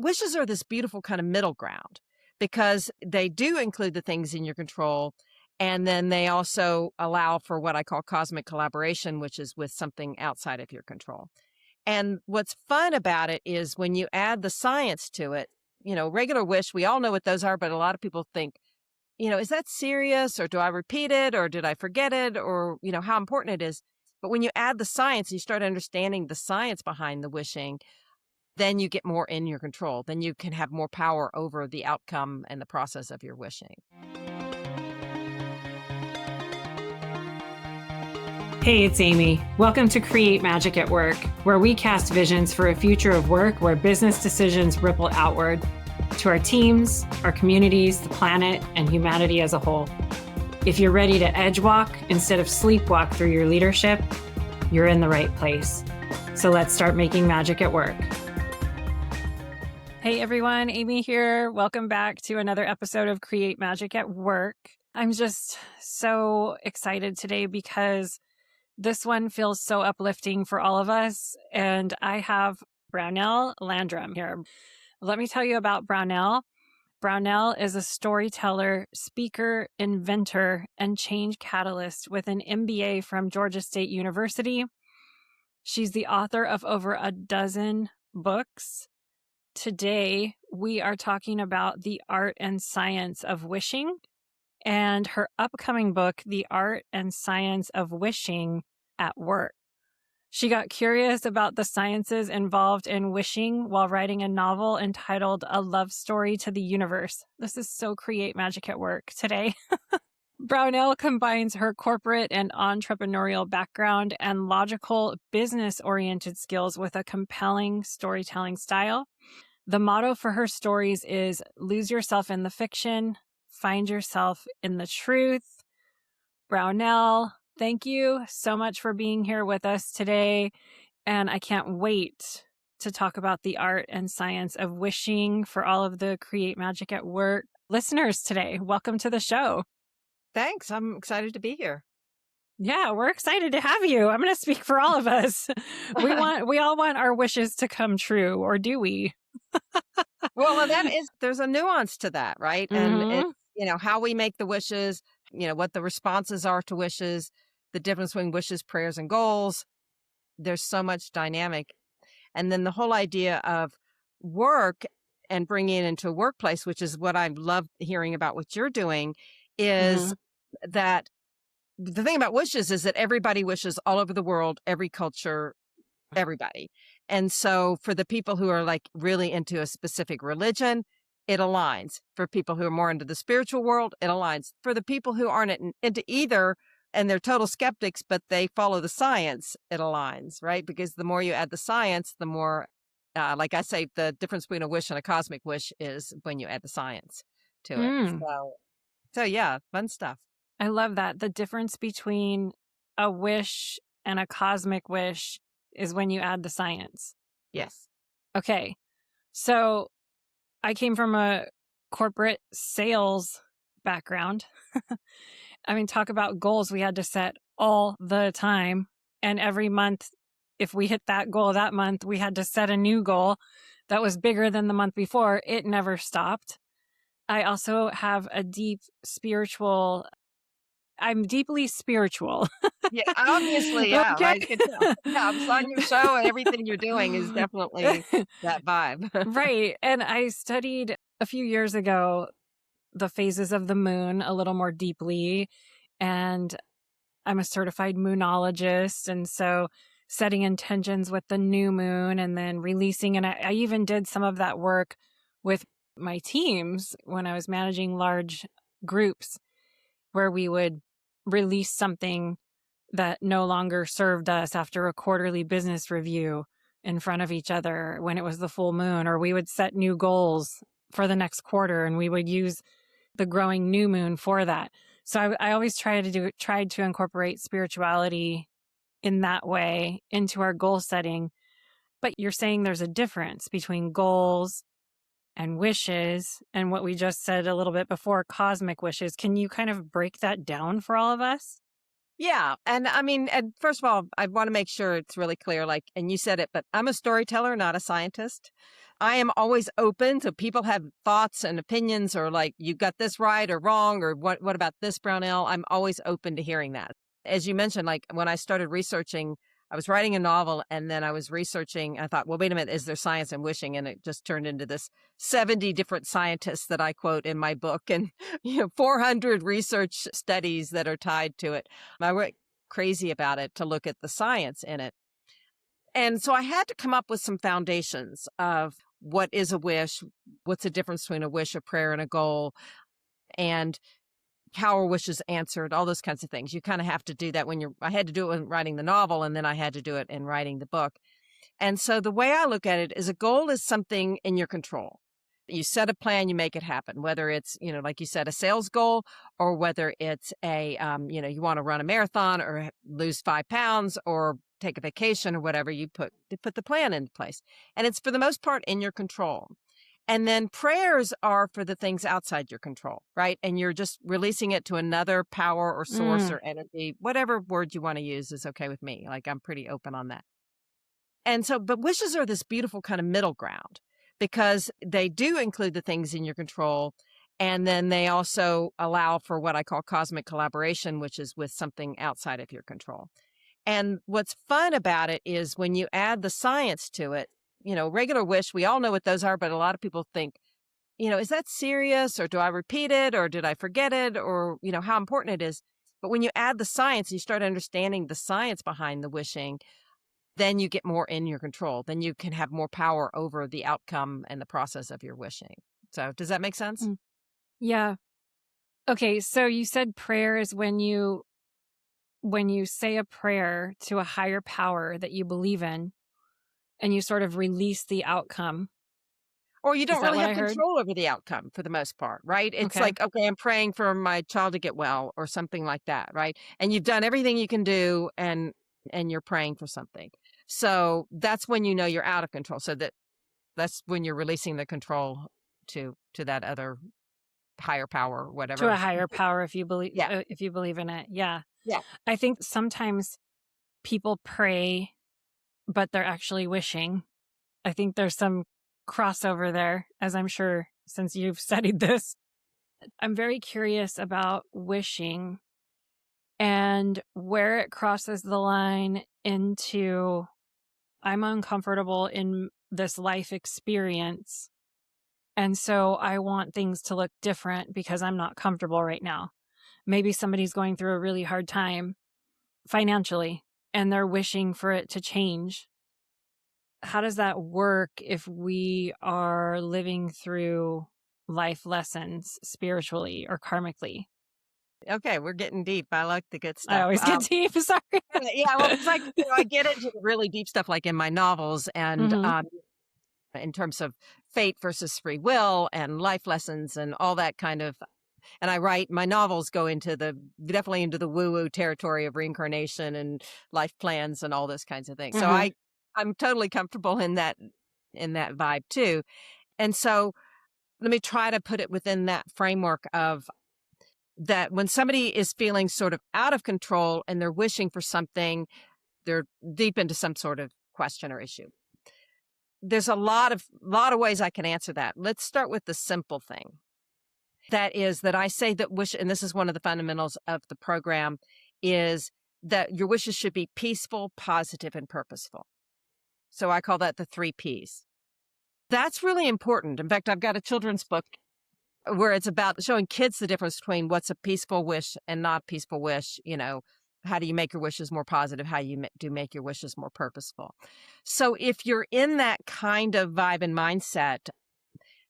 Wishes are this beautiful kind of middle ground because they do include the things in your control. And then they also allow for what I call cosmic collaboration, which is with something outside of your control. And what's fun about it is when you add the science to it, regular wish, we all know what those are, but a lot of people think, is that serious, or do I repeat it, or did I forget it, or, how important it is. But when you add the science, you start understanding the science behind the wishing, then you get more in your control. Then you can have more power over the outcome and the process of your wishing. Hey, it's Amy. Welcome to Create Magic at Work, where we cast visions for a future of work where business decisions ripple outward to our teams, our communities, the planet, and humanity as a whole. If you're ready to edge walk instead of sleepwalk through your leadership, you're in the right place. So let's start making magic at work. Hey everyone, Amy here. Welcome back to another episode of Create Magic at Work. I'm just so excited today because this one feels so uplifting for all of us. And I have Brownell Landrum here. Let me tell you about Brownell. Brownell is a storyteller, speaker, inventor, and change catalyst with an MBA from Georgia State University. She's the author of over a dozen books. Today, we are talking about the art and science of wishing and her upcoming book, The Art and Science of Wishing at Work. She got curious about the sciences involved in wishing while writing a novel entitled A Love Story to the Universe. This is so Create Magic at Work today. Brownell combines her corporate and entrepreneurial background and logical business-oriented skills with a compelling storytelling style. The motto for her stories is lose yourself in the fiction, find yourself in the truth. Brownell, thank you so much for being here with us today. And I can't wait to talk about the art and science of wishing for all of the Create Magic at Work listeners today. Welcome to the show. Thanks. I'm excited to be here. Yeah, we're excited to have you. I'm going to speak for all of us. We all want our wishes to come true, or do we? Well, there's a nuance to that, right? Mm-hmm. And it's, how we make the wishes, what the responses are to wishes, the difference between wishes, prayers, and goals. There's so much dynamic. And then the whole idea of work and bringing it into a workplace, which is what I love hearing about what you're doing, is that the thing about wishes is that everybody wishes all over the world, every culture, everybody. And so for the people who are like really into a specific religion, it aligns. For people who are more into the spiritual world, it aligns. For the people who aren't into either and they're total skeptics, but they follow the science, it aligns, right? Because the more you add the science, the more, like I say, the difference between a wish and a cosmic wish is when you add the science to it. So yeah, fun stuff. I love that. The difference between a wish and a cosmic wish is when you add the science. Yes. Okay. So I came from a corporate sales background. I mean, talk about goals we had to set all the time. And every month, if we hit that goal that month, we had to set a new goal that was bigger than the month before. It never stopped. I also have a I'm deeply spiritual. Yeah, obviously, yeah, Okay. right. Good tell. Yeah, I was on your show, and everything you're doing is definitely that vibe. Right. And I studied a few years ago the phases of the moon a little more deeply. And I'm a certified moonologist. And so setting intentions with the new moon and then releasing. And I even did some of that work with my teams when I was managing large groups where we would release something that no longer served us after a quarterly business review in front of each other when it was the full moon, or we would set new goals for the next quarter and we would use the growing new moon for that. So I always tried to incorporate spirituality in that way into our goal setting. But you're saying there's a difference between goals and wishes and what we just said a little bit before, cosmic wishes. Can you kind of break that down for all of us? Yeah. And I mean, and first of all, I want to make sure it's really clear, like, and you said it, but I'm a storyteller, not a scientist. I am always open to people have thoughts and opinions or like, you got this right or wrong, or what about this, Brownell? I'm always open to hearing that. As you mentioned, like when I started researching, I was writing a novel and then I was researching. I thought, well, wait a minute, is there science in wishing? And it just turned into this 70 different scientists that I quote in my book and 400 research studies that are tied to it. I went crazy about it to look at the science in it. And so I had to come up with some foundations of what is a wish, what's the difference between a wish, a prayer, and a goal, and how are wishes answered, all those kinds of things. You kind of have to do that I had to do it when writing the novel, and then I had to do it in writing the book. And so the way I look at it is a goal is something in your control. You set a plan, you make it happen, whether it's, like you said, a sales goal, or whether it's you want to run a marathon or lose 5 pounds or take a vacation or whatever, you put the plan into place. And it's for the most part in your control. And then prayers are for the things outside your control, right? And you're just releasing it to another power or source or energy, whatever word you want to use is okay with me. Like I'm pretty open on that. And so, but wishes are this beautiful kind of middle ground because they do include the things in your control. And then they also allow for what I call cosmic collaboration, which is with something outside of your control. And what's fun about it is when you add the science to it, regular wish, we all know what those are, but a lot of people think, is that serious or do I repeat it or did I forget it or, how important it is. But when you add the science, you start understanding the science behind the wishing, then you get more in your control. Then you can have more power over the outcome and the process of your wishing. So does that make sense? Yeah. Okay. So you said prayer is when you say a prayer to a higher power that you believe in and you sort of release the outcome. Or you Is don't that really what have I heard? control over the outcome for the most part, right? It's Okay. like, okay, I'm praying for my child to get well or something like that, right? And you've done everything you can do and you're praying for something. So that's when you know you're out of control. So that's when you're releasing the control to that other higher power, To a whatever. higher power Yeah. if you believe in it. Yeah. Yeah. I think sometimes people pray but they're actually wishing. I think there's some crossover there, as I'm sure since you've studied this. I'm very curious about wishing and where it crosses the line into I'm uncomfortable in this life experience. And so I want things to look different because I'm not comfortable right now. Maybe somebody's going through a really hard time financially and they're wishing for it to change. How does that work if we are living through life lessons spiritually or karmically? Okay, we're getting deep. I like the good I stuff. always get deep. Sorry. Yeah, well, because I get into the really deep stuff like in my novels and Hmm. in terms of fate versus free will and life lessons and all that kind of. And I write my novels go into definitely into the woo woo territory of reincarnation and life plans and all those kinds of things. So Hmm. I'm totally comfortable in that vibe too. And so let me try to put it within that framework of that when somebody is feeling sort of out of control and they're wishing for something, they're deep into some sort of question or issue. There's a lot of ways I can answer that. Let's start with the simple thing. That is that I say that wish, and this is one of the fundamentals of the program, is that your wishes should be peaceful, positive, and purposeful. So I call that the 3 Ps. That's really important. In fact, I've got a children's book where it's about showing kids the difference between what's a peaceful wish and not a peaceful wish. How do you make your wishes more positive? How you do make your wishes more purposeful? So if you're in that kind of vibe and mindset,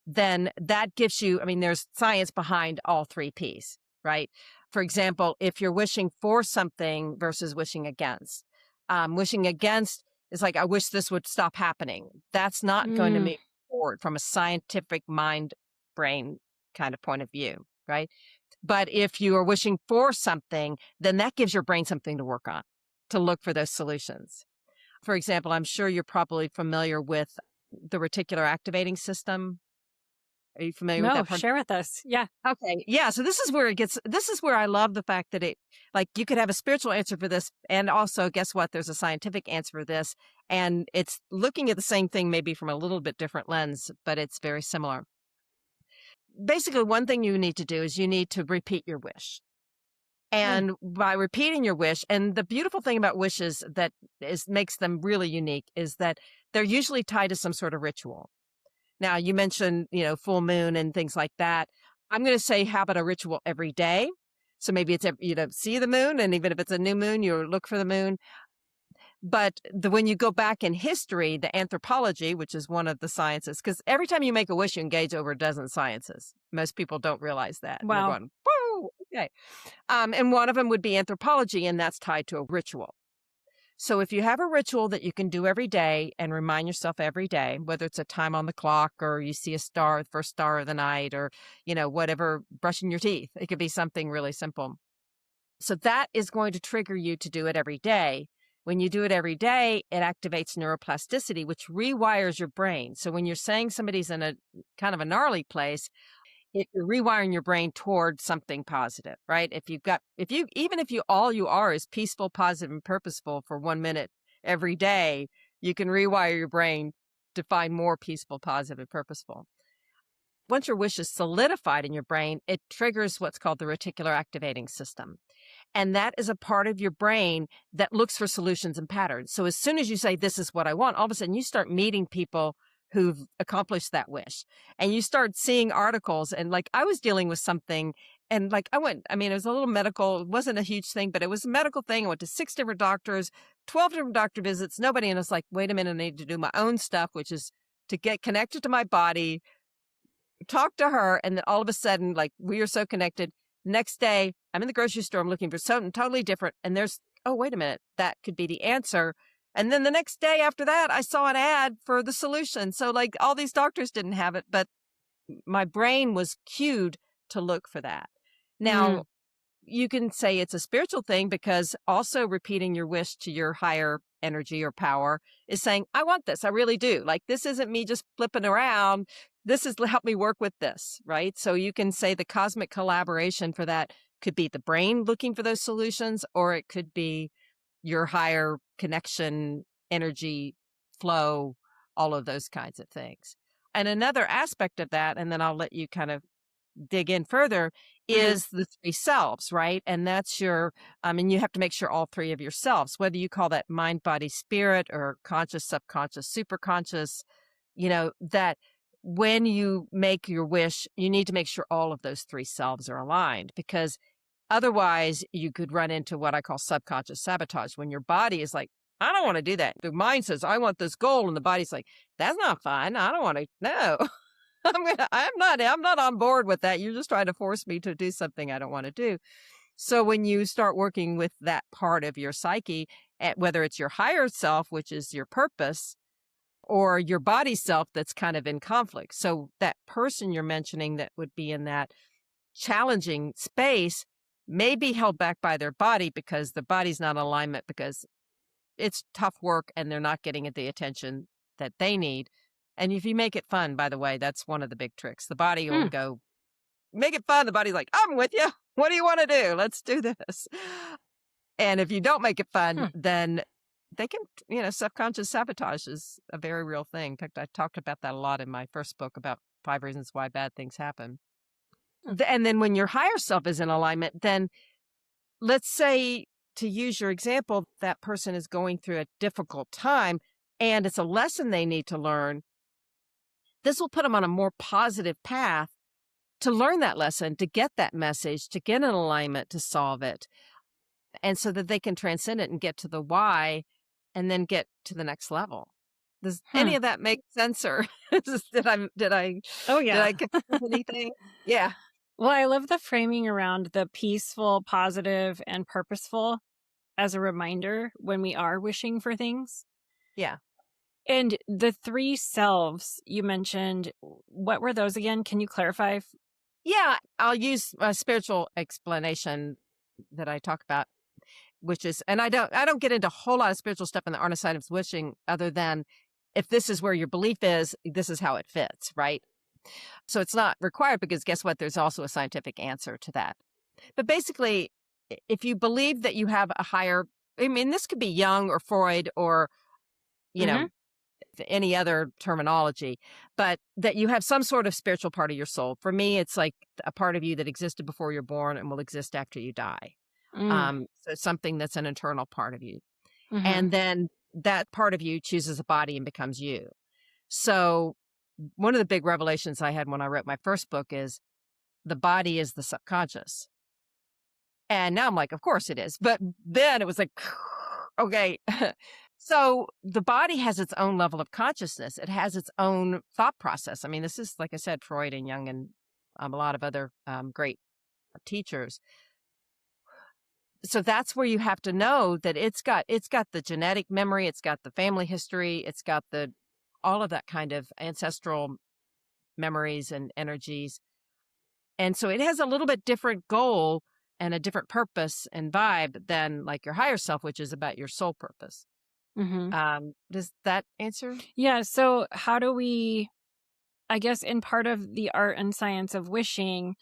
then that gives you, I mean, there's science behind all 3 Ps, right? For example, if you're wishing for something versus wishing against is like, I wish this would stop happening. That's not going to Mm. move forward from a scientific mind brain kind of point of view, right? But if you are wishing for something, then that gives your brain something to work on, to look for those solutions. For example, I'm sure you're probably familiar with the reticular activating system. Are you familiar with No, that part? share with us. Yeah. Okay. Yeah. So this is where I love the fact that like you could have a spiritual answer for this. And also, guess what? There's a scientific answer for this. And it's looking at the same thing, maybe from a little bit different lens, but it's very similar. Basically, one thing you need to do is you need to repeat your wish. And by repeating your wish, and the beautiful thing about wishes that makes them really unique is that they're usually tied to some sort of ritual. Now, you mentioned, full moon and things like that. I'm going to say, how about a ritual every day? So maybe it's, see the moon. And even if it's a new moon, you look for the moon. But when you go back in history, the anthropology, which is one of the sciences, because every time you make a wish, you engage over a dozen sciences. Most people don't realize that. And they're Wow. going, whoa, okay. And one of them would be anthropology, and that's tied to a ritual. So if you have a ritual that you can do every day and remind yourself every day, whether it's a time on the clock or you see a star, the first star of the night, or, whatever, brushing your teeth, it could be something really simple. So that is going to trigger you to do it every day. When you do it every day, it activates neuroplasticity, which rewires your brain. So when you're saying somebody's in a kind of a gnarly place, you're rewiring your brain toward something positive, right? Even if all you are is peaceful, positive, and purposeful for 1 minute every day, you can rewire your brain to find more peaceful, positive, and purposeful. Once your wish is solidified in your brain, it triggers what's called the reticular activating system. And that is a part of your brain that looks for solutions and patterns. So as soon as you say, this is what I want, all of a sudden you start meeting people who've accomplished that wish. And you start seeing articles. And like I was dealing with something and like it was a little medical, it wasn't a huge thing, but it was a medical thing. I went to 6 different doctors, 12 different doctor visits, nobody. And it's like, wait a minute, I need to do my own stuff, which is to get connected to my body, talk to her. And then all of a sudden, like we are so connected. Next day, I'm in the grocery store. I'm looking for something totally different. And oh, wait a minute, that could be the answer. And then the next day after that, I saw an ad for the solution. So like all these doctors didn't have it, but my brain was cued to look for that. Now, you can say it's a spiritual thing because also repeating your wish to your higher energy or power is saying, I want this. I really do. Like, this isn't me just flipping around. This is help me work with this, right? So you can say the cosmic collaboration for that could be the brain looking for those solutions, or it could be your higher connection, energy flow, all of those kinds of things. And another aspect of that, and then I'll let you kind of dig in further, is the 3 selves, right? And that's and you have to make sure all 3 of yourselves, whether you call that mind, body, spirit, or conscious, subconscious, superconscious, that when you make your wish, you need to make sure all of those 3 selves are aligned, because otherwise you could run into what I call subconscious sabotage, when your body is like, I don't want to do that. The mind says, I want this goal. And the body's like, that's not fun. I don't want to, no. I'm not on board with that. You're just trying to force me to do something I don't want to do. So when you start working with that part of your psyche, whether it's your higher self, which is your purpose, or your body self that's kind of in conflict. So that person you're mentioning that would be in that challenging space may be held back by their body because the body's not in alignment, because it's tough work and they're not getting the attention that they need. And if you make it fun, by the way, that's one of the big tricks. The body will go, make it fun. The body's like, I'm with you. What do you want to do? Let's do this. And if you don't make it fun, then they can, subconscious sabotage is a very real thing. In fact, I talked about that a lot in my first book about 5 reasons why bad things happen. And then when your higher self is in alignment, then let's say, to use your example, that person is going through a difficult time and it's a lesson they need to learn. This will put them on a more positive path to learn that lesson, to get that message, to get in alignment, to solve it. And so that they can transcend it and get to the why and then get to the next level. Does any of that make sense, or did I confuse anything? Yeah. Well, I love the framing around the peaceful, positive, and purposeful as a reminder when we are wishing for things. Yeah. And the 3 selves you mentioned, what were those again? Can you clarify? Yeah, I'll use a spiritual explanation that I talk about, which is, and I don't get into a whole lot of spiritual stuff in the art side of wishing, other than if this is where your belief is, this is how it fits, right? So it's not required because guess what? There's also a scientific answer to that. But basically, if you believe that you have a higher, I mean, this could be Jung or Freud or, you Mm-hmm. know, any other terminology, but that you have some sort of spiritual part of your soul. For me, it's like a part of you that existed before you're born and will exist after you die. Mm. So it's something that's an internal part of you. Mm-hmm. And then that part of you chooses a body and becomes you. So one of the big revelations I had when I wrote my first book is the body is the subconscious. And now I'm like, of course it is. But then it was like, okay. So the body has its own level of consciousness. It has its own thought process. I mean, this is, like I said, Freud and Jung and a lot of other great teachers. So that's where you have to know that it's got the genetic memory, it's got the family history, it's got all of that kind of ancestral memories and energies. And so it has a little bit different goal and a different purpose and vibe than like your higher self, which is about your soul purpose. Mm-hmm. Does that answer? Yeah. So how do we, I guess in part of the art and science of wishing,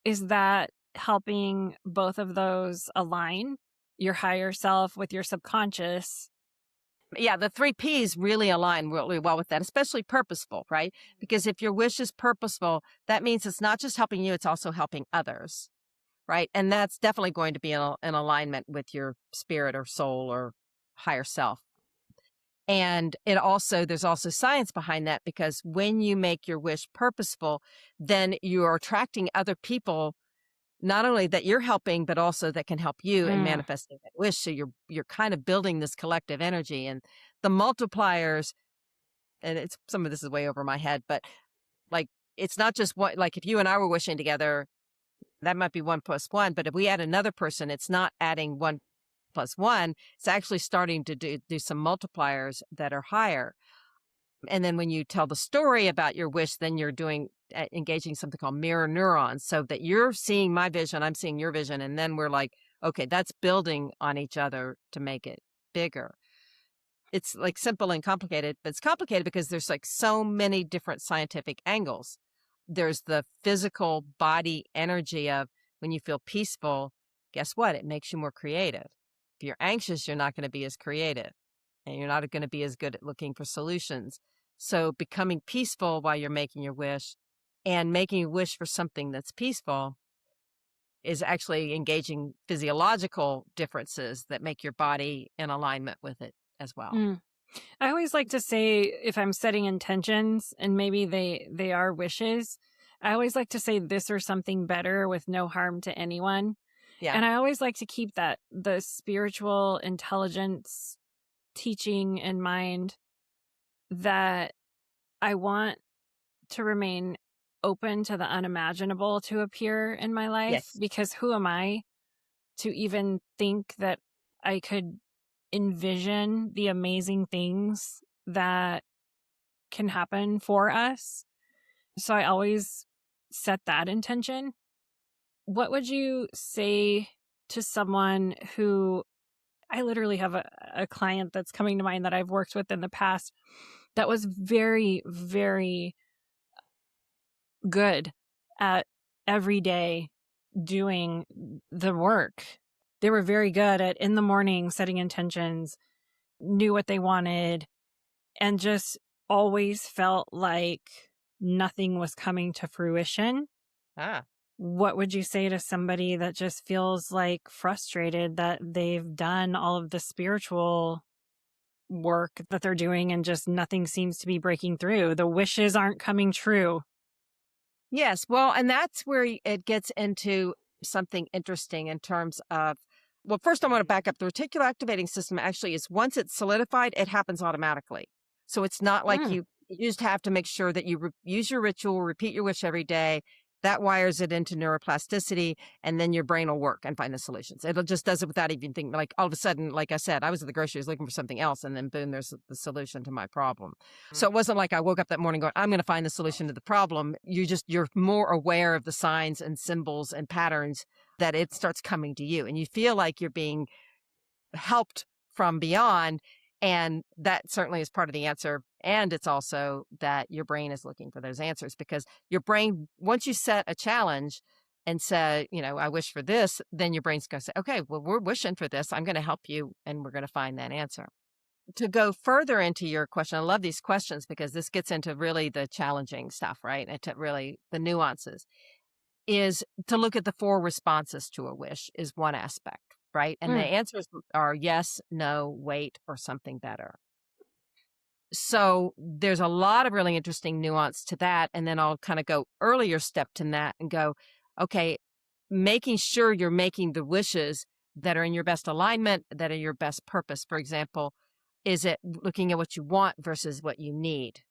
is that helping both of those align, your higher self with your subconscious? Yeah, the 3 Ps really align really well with that, especially purposeful, right? Because if your wish is purposeful, that means it's not just helping you, it's also helping others, right? And that's definitely going to be in alignment with your spirit or soul or higher self. And there's also science behind that because when you make your wish purposeful, then you are attracting other people, not only that you're helping, but also that can help you in Mm. manifesting that wish. So you're kind of building this collective energy and the multipliers. And it's some of this is way over my head, but like it's not just one. Like if you and I were wishing together, that might be 1+1. But if we add another person, it's not adding 1+1. It's actually starting to do some multipliers that are higher. And then when you tell the story about your wish, then you're engaging something called mirror neurons, so that you're seeing my vision, I'm seeing your vision, and then we're like, okay, that's building on each other to make it bigger. It's like simple and complicated, but it's complicated because there's like so many different scientific angles. There's the physical body energy of when you feel peaceful, guess what? It makes you more creative. If you're anxious, you're not going to be as creative and you're not going to be as good at looking for solutions. So becoming peaceful while you're making your wish and making a wish for something that's peaceful is actually engaging physiological differences that make your body in alignment with it as well. Mm. I always like to say, if I'm setting intentions and maybe they are wishes, I always like to say this or something better with no harm to anyone. Yeah. And I always like to keep the spiritual intelligence teaching in mind, that I want to remain open to the unimaginable to appear in my life, Yes. because who am I to even think that I could envision the amazing things that can happen for us. So I always set that intention. What would you say to someone who, I literally have a client that's coming to mind that I've worked with in the past that was very, very good at every day doing the work. They were very good at in the morning setting intentions, knew what they wanted, and just always felt like nothing was coming to fruition. Ah. What would you say to somebody that just feels like frustrated that they've done all of the spiritual work that they're doing and just nothing seems to be breaking through? The wishes aren't coming true. Yes. Well, and that's where it gets into something interesting in terms of, well, first I want to back up. The reticular activating system actually is once it's solidified, it happens automatically. So it's not like Mm. you just have to make sure that you use your ritual, repeat your wish every day. That wires it into neuroplasticity, and then your brain will work and find the solutions. It just does it without even thinking. Like all of a sudden, like I said, I was at the grocery store looking for something else, and then boom, there's the solution to my problem. So it wasn't like I woke up that morning going, I'm going to find the solution to the problem. You're more aware of the signs and symbols and patterns that it starts coming to you, and you feel like you're being helped from beyond. And that certainly is part of the answer. And it's also that your brain is looking for those answers because your brain, once you set a challenge and say, I wish for this, then your brain's going to say, okay, well, we're wishing for this. I'm going to help you and we're going to find that answer. To go further into your question, I love these questions because this gets into really the challenging stuff, right? And to really the nuances is to look at the 4 responses to a wish is one aspect, right? And the Mm. answers are yes, no, wait, or something better. So there's a lot of really interesting nuance to that. And then I'll kind of go earlier step in that and go, okay, making sure you're making the wishes that are in your best alignment, that are your best purpose. For example, is it looking at what you want versus what you need?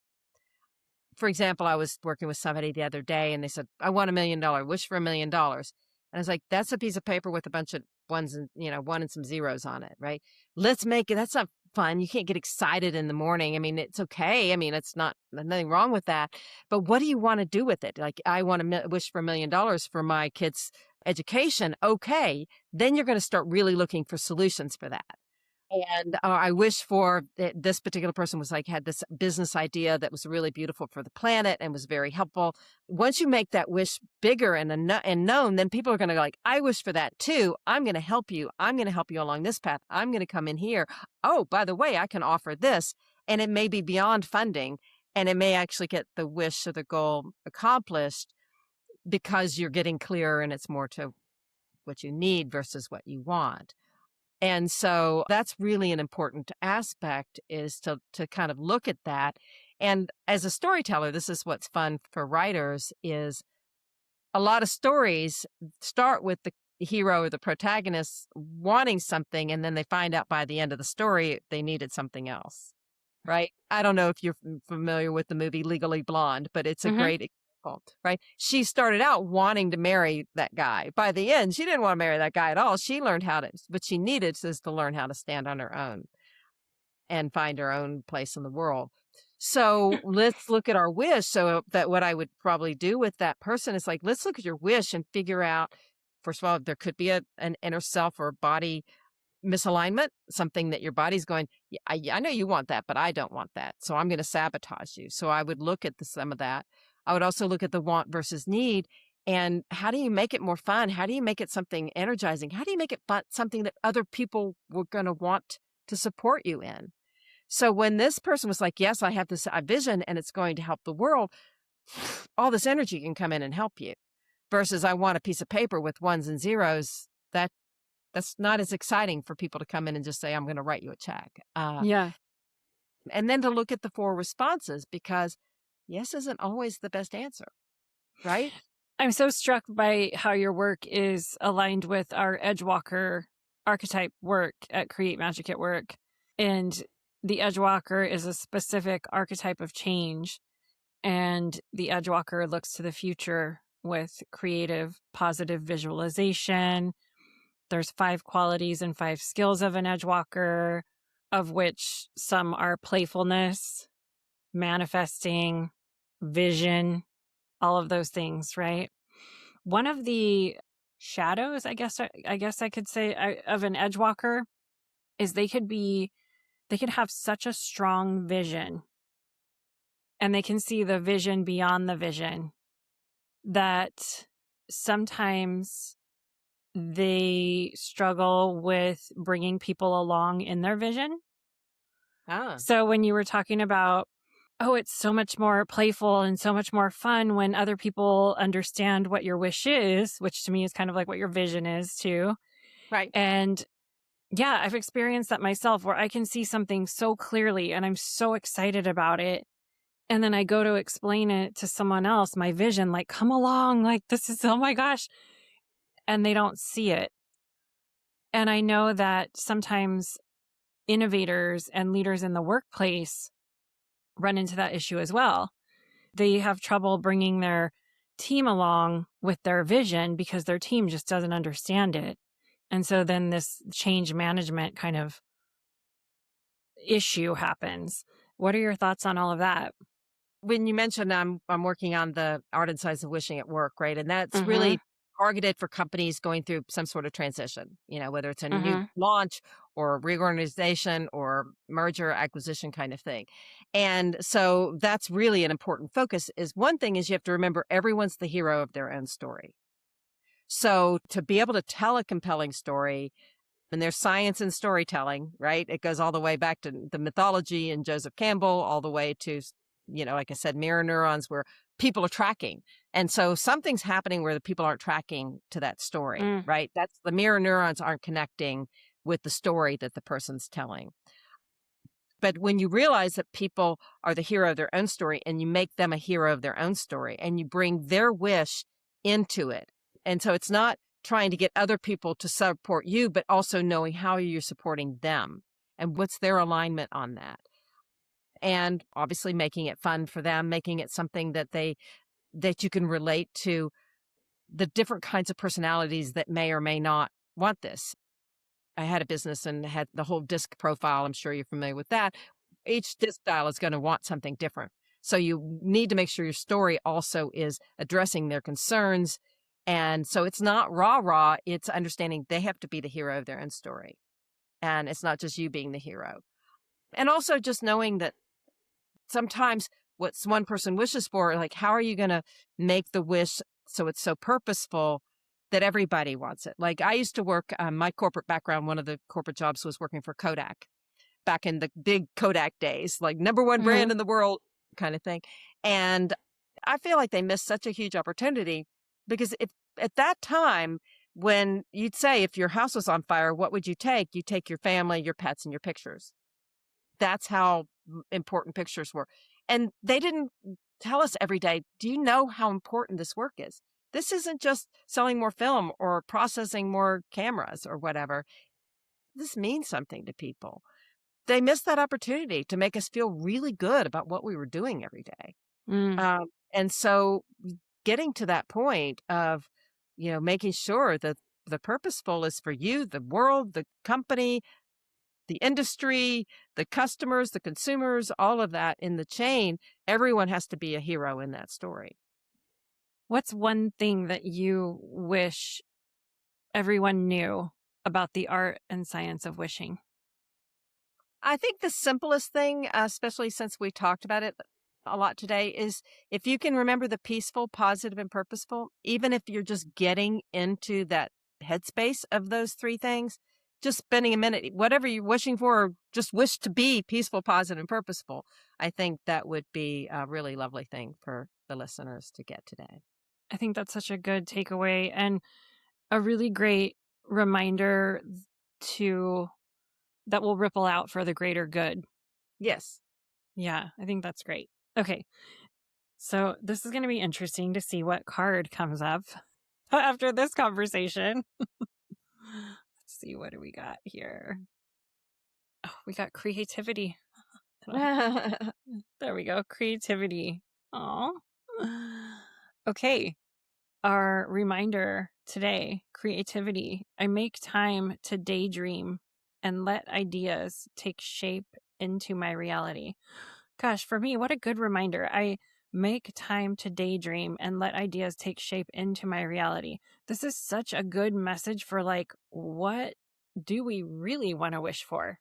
For example, I was working with somebody the other day and they said, I want $1 million, wish for $1 million. And I was like, that's a piece of paper with a bunch of ones and, 1 and some zeros on it, right? Let's make it, that's not fun. You can't get excited in the morning. I mean, it's okay. I mean, it's not, nothing wrong with that. But what do you want to do with it? Like, I want to wish for $1 million for my kids' education. Okay. Then you're going to start really looking for solutions for that. And I wish for this particular person was like, had this business idea that was really beautiful for the planet and was very helpful. Once you make that wish bigger and known, then people are going to go like, I wish for that too. I'm going to help you. I'm going to help you along this path. I'm going to come in here. Oh, by the way, I can offer this. And it may be beyond funding and it may actually get the wish or the goal accomplished because you're getting clearer and it's more to what you need versus what you want. And so that's really an important aspect is to kind of look at that. And as a storyteller, this is what's fun for writers is a lot of stories start with the hero or the protagonist wanting something, and then they find out by the end of the story they needed something else, right? I don't know if you're familiar with the movie Legally Blonde, but it's a Mm-hmm. great example, right? She started out wanting to marry that guy. By the end, she didn't want to marry that guy at all. She learned how to, what she needed is to learn how to stand on her own and find her own place in the world. So let's look at our wish. So that what I would probably do with that person is like, let's look at your wish and figure out, first of all, there could be an inner self or body misalignment, something that your body's going, yeah, I know you want that, but I don't want that. So I'm going to sabotage you. So I would look at some of that. I would also look at the want versus need. And how do you make it more fun? How do you make it something energizing? How do you make it fun, something that other people were going to want to support you in? So when this person was like, yes, I have this vision and it's going to help the world, all this energy can come in and help you versus I want a piece of paper with ones and zeros. That's not as exciting for people to come in and just say, I'm going to write you a check. Yeah. And then to look at the 4 responses because yes isn't always the best answer, right? I'm so struck by how your work is aligned with our Edgewalker archetype work at Create Magic at Work. And the Edgewalker is a specific archetype of change. And the Edgewalker looks to the future with creative, positive visualization. There's 5 qualities and 5 skills of an Edgewalker, of which some are playfulness, manifesting, vision, all of those things, right? One of the shadows, I guess I could say, of an Edgewalker is they could have such a strong vision and they can see the vision beyond the vision that sometimes they struggle with bringing people along in their vision. Ah, So when you were talking about, oh, it's so much more playful and so much more fun when other people understand what your wish is, which to me is kind of like what your vision is too. right. And yeah, I've experienced that myself where I can see something so clearly and I'm so excited about it. And then I go to explain it to someone else, my vision, like, come along, like, this is, oh my gosh. And they don't see it. And I know that sometimes innovators and leaders in the workplace run into that issue as well. They have trouble bringing their team along with their vision because their team just doesn't understand it. And so then this change management kind of issue happens. What are your thoughts on all of that? When you mentioned I'm working on the art and science of wishing at work, right? And that's Mm-hmm. really targeted for companies going through some sort of transition, whether it's a new Mm-hmm. launch or reorganization or merger acquisition kind of thing. And so that's really an important focus. Is one thing is you have to remember everyone's the hero of their own story. So to be able to tell a compelling story, and there's science in storytelling, right? It goes all the way back to the mythology and Joseph Campbell, all the way to, like I said, mirror neurons where people are tracking. And so something's happening where the people aren't tracking to that story, right? That's the mirror neurons aren't connecting with the story that the person's telling. But when you realize that people are the hero of their own story and you make them a hero of their own story and you bring their wish into it. And so it's not trying to get other people to support you, but also knowing how you're supporting them and what's their alignment on that. And obviously making it fun for them, making it something that you can relate to the different kinds of personalities that may or may not want this. I had a business and had the whole disc profile. I'm sure you're familiar with that. Each disc dial is going to want something different. So you need to make sure your story also is addressing their concerns. And so it's not rah-rah, it's understanding they have to be the hero of their own story. And it's not just you being the hero. And also just knowing that sometimes what one person wishes for, like, how are you going to make the wish so it's so purposeful that everybody wants it? Like, I used to work, my corporate background, one of the corporate jobs was working for Kodak back in the big Kodak days, like #1 brand in the world kind of thing. And I feel like they missed such a huge opportunity because if at that time, when you'd say, if your house was on fire, what would you take? You take your family, your pets, and your pictures. That's how important pictures were. And they didn't tell us every day, do you know how important this work is? This isn't just selling more film or processing more cameras or whatever. This means something to people. They missed that opportunity to make us feel really good about what we were doing every day. And so getting to that point of, making sure that the purposeful is for you, the world, the company, the industry, the customers, the consumers, all of that in the chain, everyone has to be a hero in that story. What's one thing that you wish everyone knew about the art and science of wishing? I think the simplest thing, especially since we talked about it a lot today, is if you can remember the peaceful, positive, and purposeful, even if you're just getting into that headspace of those three things, just spending a minute, whatever you're wishing for, just wish to be peaceful, positive, and purposeful. I think that would be a really lovely thing for the listeners to get today. I think that's such a good takeaway and a really great reminder that will ripple out for the greater good. Yes. Yeah, I think that's great. Okay. So this is going to be interesting to see what card comes up after this conversation. Let's see, what do we got here? Oh, we got creativity. There we go. Creativity. Aw. Okay. Our reminder today, creativity. I make time to daydream and let ideas take shape into my reality. Gosh, for me, what a good reminder. I make time to daydream and let ideas take shape into my reality. This is such a good message for, like, what do we really want to wish for?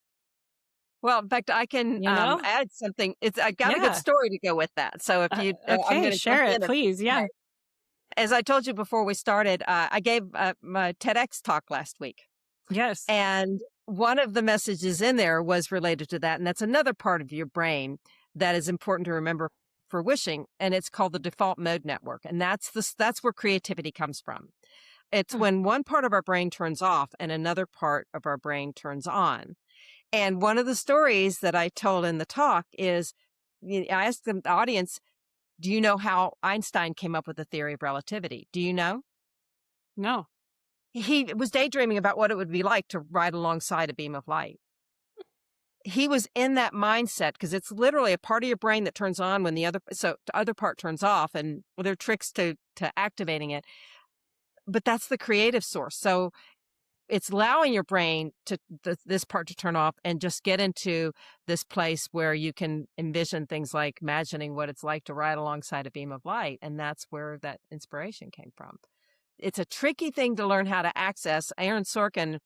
Well, in fact, I can add something. I got a good story to go with that. So if you, I'm okay, going to share it, please. Yeah. As I told you before we started, I gave my TEDx talk last week. Yes. And one of the messages in there was related to that. And that's another part of your brain that is important to remember for wishing. And it's called the default mode network. And that's where creativity comes from. It's when one part of our brain turns off and another part of our brain turns on. And one of the stories that I told in the talk is, I asked the audience, do you know how Einstein came up with the theory of relativity? Do you know? No. He was daydreaming about what it would be like to ride alongside a beam of light. He was in that mindset because it's literally a part of your brain that turns on when the other part turns off, and there are tricks to activating it. But that's the creative source. So it's allowing your brain to this part to turn off and just get into this place where you can envision things like imagining what it's like to ride alongside a beam of light. And that's where that inspiration came from. It's a tricky thing to learn how to access. Aaron Sorkin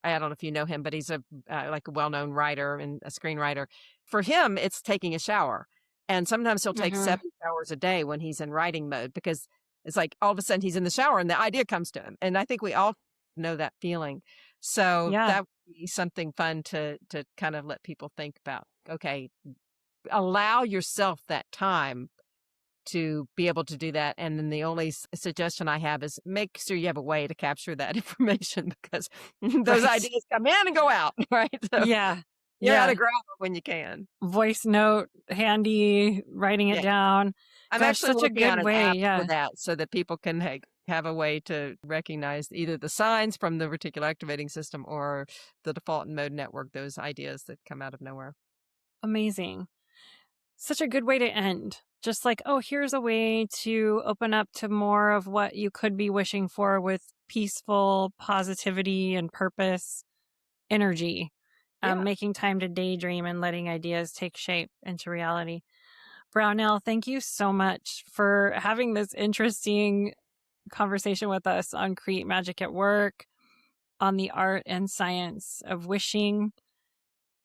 I don't know if you know him, but he's a like a well-known writer and a screenwriter. For him, it's taking a shower. And sometimes he'll take Hmm. 7 showers a day when he's in writing mode because it's like all of a sudden he's in the shower and the idea comes to him. And I think we all know that feeling. So Yeah. that would be something fun to kind of let people think about. Okay, allow yourself that time to be able to do that. And then the only suggestion I have is make sure you have a way to capture that information because those Right. ideas come in and go out, right? So Yeah. you got to Yeah. grab them when you can. Voice note handy, writing it Yeah. down. I'm Gosh, actually such a working on good an way. app for Yeah. that so that people can have a way to recognize either the signs from the reticular activating system or the default mode network, those ideas that come out of nowhere. Amazing. Such a good way to end. Just like, oh, here's a way to open up to more of what you could be wishing for with peaceful positivity and purpose energy, Yeah. making time to daydream and letting ideas take shape into reality. Brownell, thank you so much for having this interesting conversation with us on Create Magic at Work, on the art and science of wishing,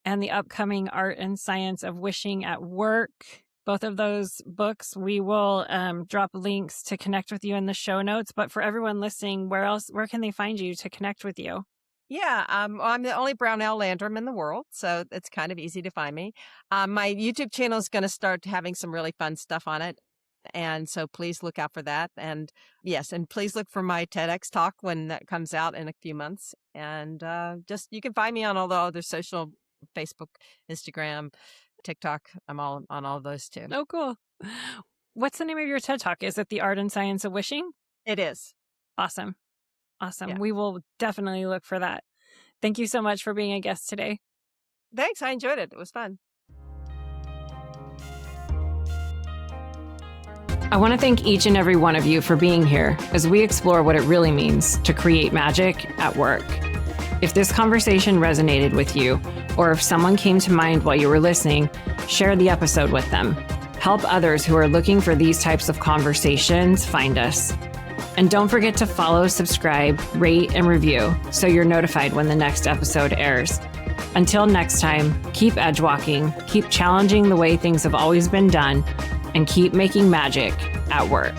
and the upcoming art and science of wishing at work. Both of those books, we will drop links to connect with you in the show notes. But for everyone listening, where can they find you to connect with you? Yeah, I'm the only Brownell Landrum in the world, so it's kind of easy to find me. My YouTube channel is going to start having some really fun stuff on it, and so please look out for that. And yes, and please look for my TEDx talk when that comes out in a few months. And just you can find me on all the other social, Facebook, Instagram, TikTok. I'm all on all of those too. Oh, cool. What's the name of your TED Talk? Is it The Art and Science of Wishing? It is. Awesome. Awesome. Yeah. We will definitely look for that. Thank you so much for being a guest today. Thanks. I enjoyed it. It was fun. I want to thank each and every one of you for being here as we explore what it really means to create magic at work. If this conversation resonated with you, or if someone came to mind while you were listening, share the episode with them. Help others who are looking for these types of conversations find us. And don't forget to follow, subscribe, rate, and review so you're notified when the next episode airs. Until next time, keep edge walking, keep challenging the way things have always been done, and keep making magic at work.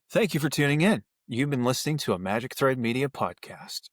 Thank you for tuning in. You've been listening to a Magic Thread Media podcast.